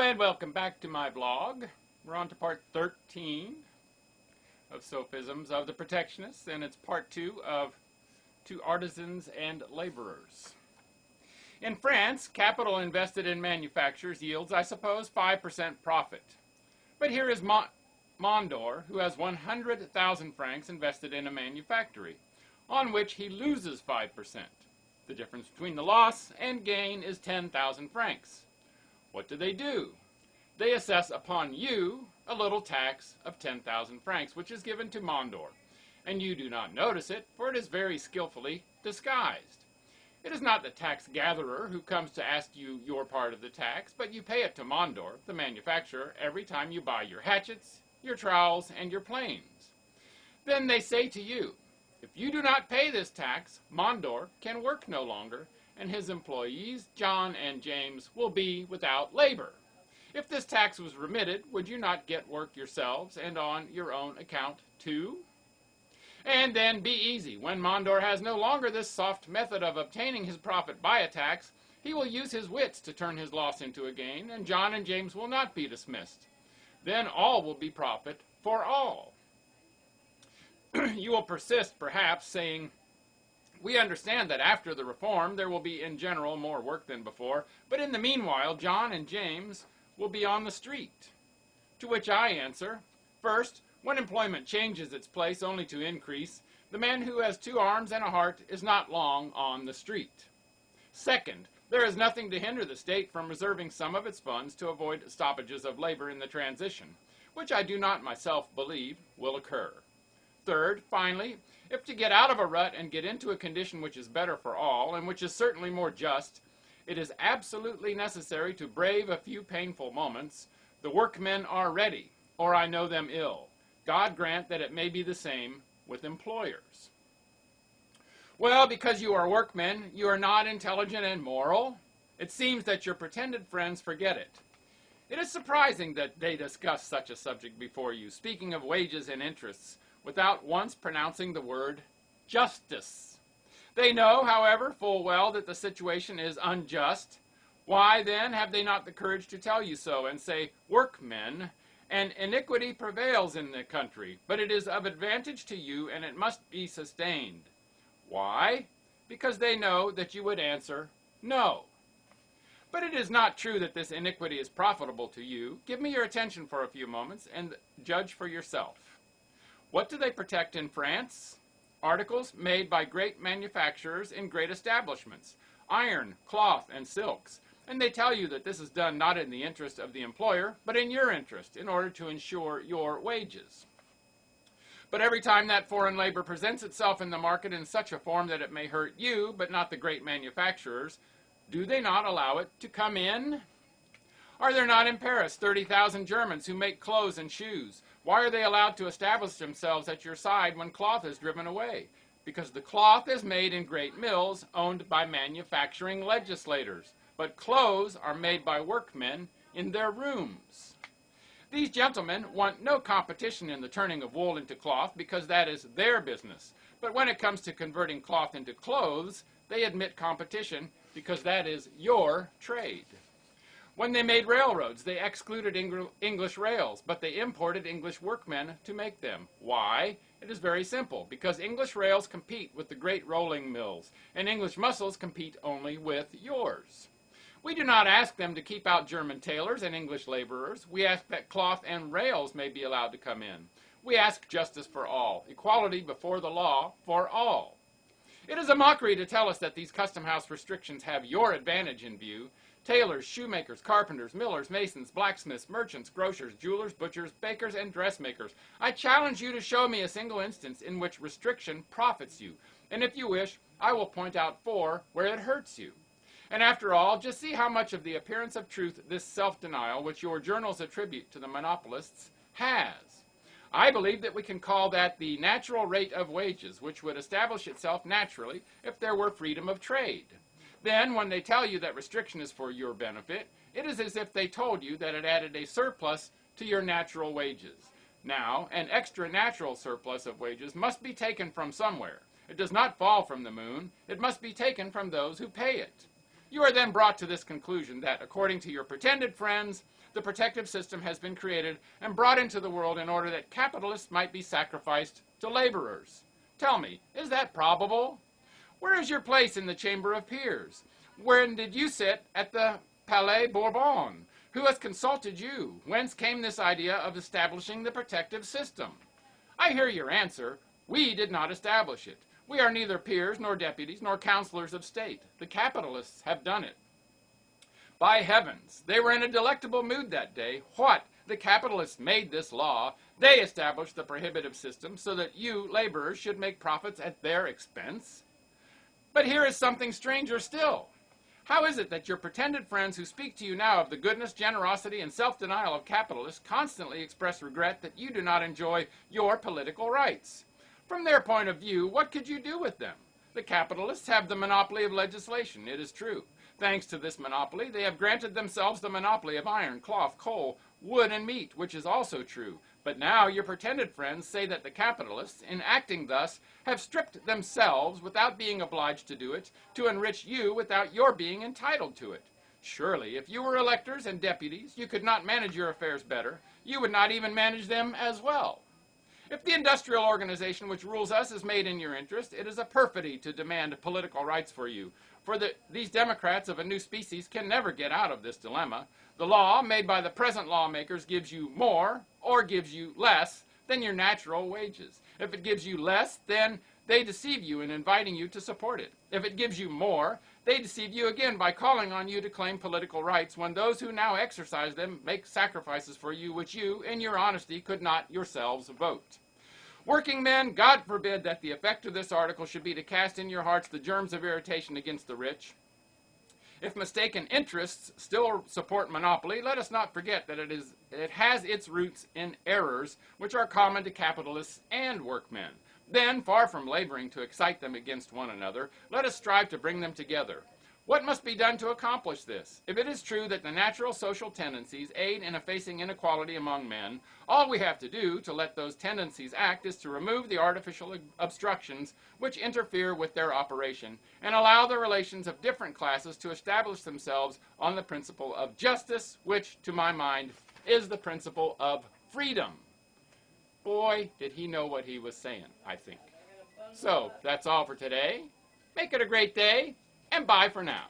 and welcome back to my blog. We're on to part 13 of Sophisms of the Protectionists, and it's part 2 of To Artisans and Laborers. In France, capital invested in manufactures yields, I suppose, 5% profit. But here is Mondor, who has 100,000 francs invested in a manufactory, on which he loses 5%. The difference between the loss and gain is 10,000 francs. What do? They assess upon you a little tax of 10,000 francs, which is given to Mondor, and you do not notice it, for it is very skillfully disguised. It is not the tax gatherer who comes to ask you your part of the tax, but you pay it to Mondor, the manufacturer, every time you buy your hatchets, your trowels, and your planes. Then they say to you, if you do not pay this tax, Mondor can work no longer, and his employees, John and James, will be without labor. If this tax was remitted, would you not get work yourselves and on your own account too? And then be easy. When Mondor has no longer this soft method of obtaining his profit by a tax, he will use his wits to turn his loss into a gain, and John and James will not be dismissed. Then all will be profit for all. You will persist, perhaps, saying, we understand that after the reform there will be in general more work than before, but in the meanwhile John and James will be on the street. To which I answer, first, when employment changes its place only to increase, the man who has 2 arms and a heart is not long on the street. Second, there is nothing to hinder the state from reserving some of its funds to avoid stoppages of labor in the transition, which I do not myself believe will occur. Third, finally, if to get out of a rut and get into a condition which is better for all, and which is certainly more just, it is absolutely necessary to brave a few painful moments, the workmen are ready, or I know them ill. God grant that it may be the same with employers. Well, because you are workmen, you are not intelligent and moral. It seems that your pretended friends forget it. It is surprising that they discuss such a subject before you, speaking of wages and interests, without once pronouncing the word justice. They know, however, full well that the situation is unjust. Why, then, have they not the courage to tell you so and say, workmen, and iniquity prevails in the country, but it is of advantage to you, and it must be sustained. Why? Because they know that you would answer, no. But it is not true that this iniquity is profitable to you. Give me your attention for a few moments, and judge for yourself. What do they protect in France? Articles made by great manufacturers in great establishments, iron, cloth, and silks. And they tell you that this is done not in the interest of the employer, but in your interest, in order to ensure your wages. But every time that foreign labor presents itself in the market in such a form that it may hurt you, but not the great manufacturers, do they not allow it to come in? Are there not in Paris 30,000 Germans who make clothes and shoes? Why are they allowed to establish themselves at your side when cloth is driven away? Because the cloth is made in great mills owned by manufacturing legislators, but clothes are made by workmen in their rooms. These gentlemen want no competition in the turning of wool into cloth, because that is their business. But when it comes to converting cloth into clothes, they admit competition, because that is your trade. When they made railroads, they excluded English rails, but they imported English workmen to make them. Why? It is very simple, because English rails compete with the great rolling mills, and English muscles compete only with yours. We do not ask them to keep out German tailors and English laborers. We ask that cloth and rails may be allowed to come in. We ask justice for all, equality before the law for all. It is a mockery to tell us that these custom house restrictions have your advantage in view. Tailors, shoemakers, carpenters, millers, masons, blacksmiths, merchants, grocers, jewelers, butchers, bakers, and dressmakers. I challenge you to show me a single instance in which restriction profits you. And if you wish, I will point out 4 where it hurts you. And after all, just see how much of the appearance of truth this self-denial, which your journals attribute to the monopolists, has. I believe that we can call that the natural rate of wages, which would establish itself naturally if there were freedom of trade. Then, when they tell you that restriction is for your benefit, it is as if they told you that it added a surplus to your natural wages. Now, an extra natural surplus of wages must be taken from somewhere. It does not fall from the moon. It must be taken from those who pay it. You are then brought to this conclusion that, according to your pretended friends, the protective system has been created and brought into the world in order that capitalists might be sacrificed to laborers. Tell me, is that probable? Where is your place in the Chamber of Peers? When did you sit at the Palais Bourbon? Who has consulted you? Whence came this idea of establishing the protective system? I hear your answer. We did not establish it. We are neither peers, nor deputies, nor counselors of state. The capitalists have done it. By heavens, they were in a delectable mood that day. What? The capitalists made this law. They established the prohibitive system so that you, laborers, should make profits at their expense. But here is something stranger still. How is it that your pretended friends who speak to you now of the goodness, generosity, and self-denial of capitalists constantly express regret that you do not enjoy your political rights? From their point of view, what could you do with them? The capitalists have the monopoly of legislation, it is true. Thanks to this monopoly, they have granted themselves the monopoly of iron, cloth, coal, wood, and meat, which is also true. But now your pretended friends say that the capitalists, in acting thus, have stripped themselves, without being obliged to do it, to enrich you without your being entitled to it. Surely, if you were electors and deputies, you could not manage your affairs better. You would not even manage them as well. If the industrial organization which rules us is made in your interest, it is a perfidy to demand political rights for you. For these Democrats of a new species can never get out of this dilemma. The law made by the present lawmakers gives you more or gives you less than your natural wages. If it gives you less, then they deceive you in inviting you to support it. If it gives you more, they deceive you again by calling on you to claim political rights when those who now exercise them make sacrifices for you which you, in your honesty, could not yourselves vote. Working men, God forbid that the effect of this article should be to cast in your hearts the germs of irritation against the rich. If mistaken interests still support monopoly, let us not forget that it has its roots in errors which are common to capitalists and workmen. Then, far from laboring to excite them against one another, let us strive to bring them together. What must be done to accomplish this? If it is true that the natural social tendencies aid in effacing inequality among men, all we have to do to let those tendencies act is to remove the artificial obstructions which interfere with their operation and allow the relations of different classes to establish themselves on the principle of justice, which, to my mind, is the principle of freedom. Boy, did he know what he was saying, I think. So, that's all for today. Make it a great day. And bye for now.